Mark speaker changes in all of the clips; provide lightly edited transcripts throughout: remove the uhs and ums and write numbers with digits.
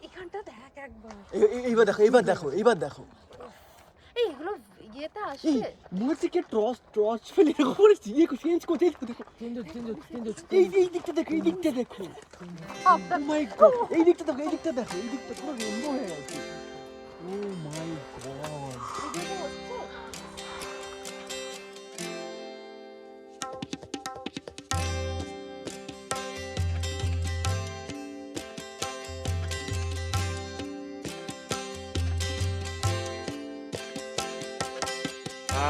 Speaker 1: এখানটা দেখ একবার।
Speaker 2: এইবার দেখো
Speaker 1: এই এগুলো ইয়েতে আসে।
Speaker 2: মনে হচ্ছে কি টর্চ ফেলে করেছি চেঞ্জ করতে দেখো এই দিকটা দেখো ও মাই গড এই দিকটা দেখো পুরো রেনবো হয়ে গেছে ও মাই গড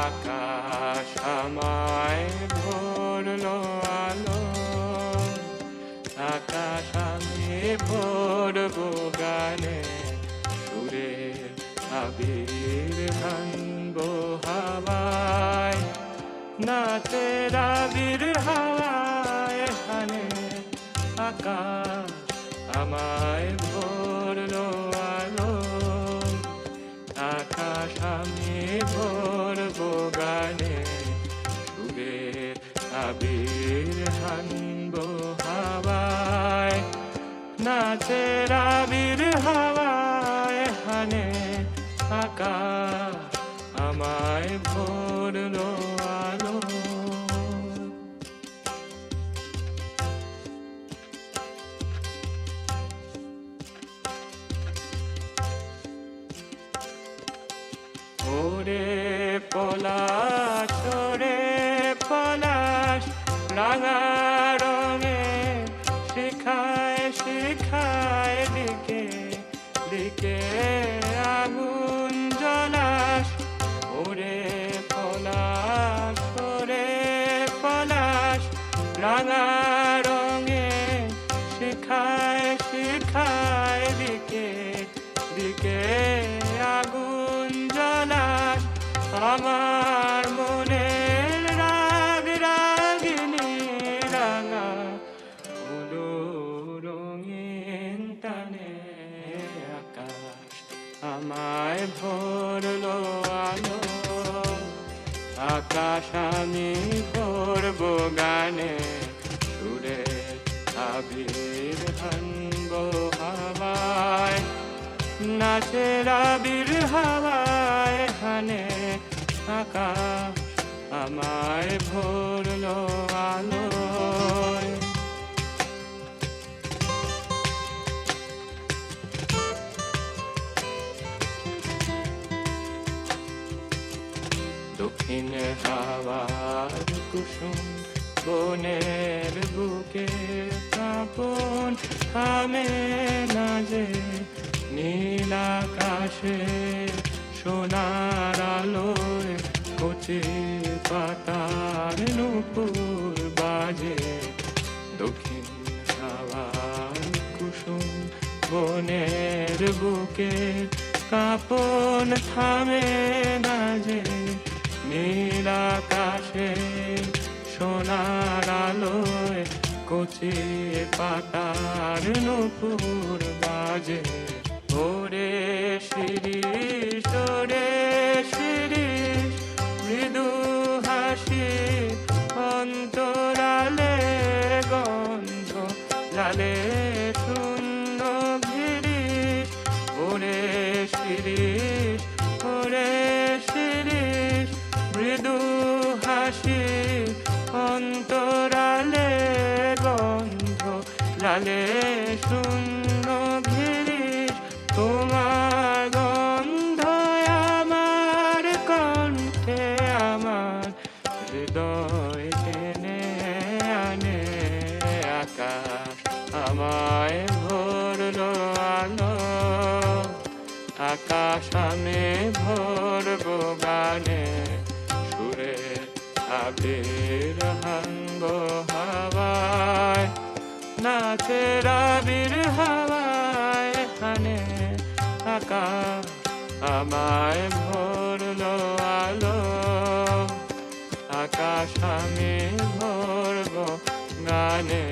Speaker 3: আকাশ আমায় ভরলো আলো আকাশ আমি ভরবো গানে সুরের আবির হানবো হাওয়ায় নাচের আবির হাওয়ায় হানে আকাশ আমায় ভরলো আলো আকাশ আমি ভরবো গানে সুরের আবির হানবো হাওয়ায় নাচের আবির হাওয়ায় হানে আকাশ আমায় ভরলো আলো ওরে পলাশ রাঙা রঙে শিখায় দিকে দিকে আগুন জ্বলাস ওরে পলাশ রাঙা রঙে শিখায় দিকে দিকে আগুন জ্বলাস আমার মনের রাগিনী রাঙা হলো রঙিন টানে আকাশ আমায় ভরলো আলো আকাশ আমি ভরবো গানে সুরে আবির হানবো হাওয়ায় নাচের আবির হাওয়ায় হানে আকাশ আমায় ভরলো আলোয় দক্ষিণ হাওয়ার কুসুম বনের বুকে কাঁপন থামে না যে নীল আকাশে সোনার আলোয় কচি পাতার নূপুর বাজে দক্ষিণ হাওয়ার কুসুম বনের বুকে কাঁপন থামে না যে নীল আকাশে সোনার আলোয় কচি পাতার নূপুর বাজে ওরে শিরিষ মৃদু হাসি অন্তরালে গন্ধ লালে শূন্য গিরিশ ওরে শিরিষ মৃদু হাসি অন্তরালে গন্ধ লালে শূন্য গিরিশ তোমার গন্ধ আমার কণ্ঠে আমার হৃদয় টেনে আনে আকাশ আমায় ভরলো আলো আকাশ আমি ভরবো গানে সুরে আবির হানবো হাওয়ায় নাচের আবির হাওয়ায় হানে আকাশ আমায় ভরলো আলো আকাশ আমি ভরবো গানে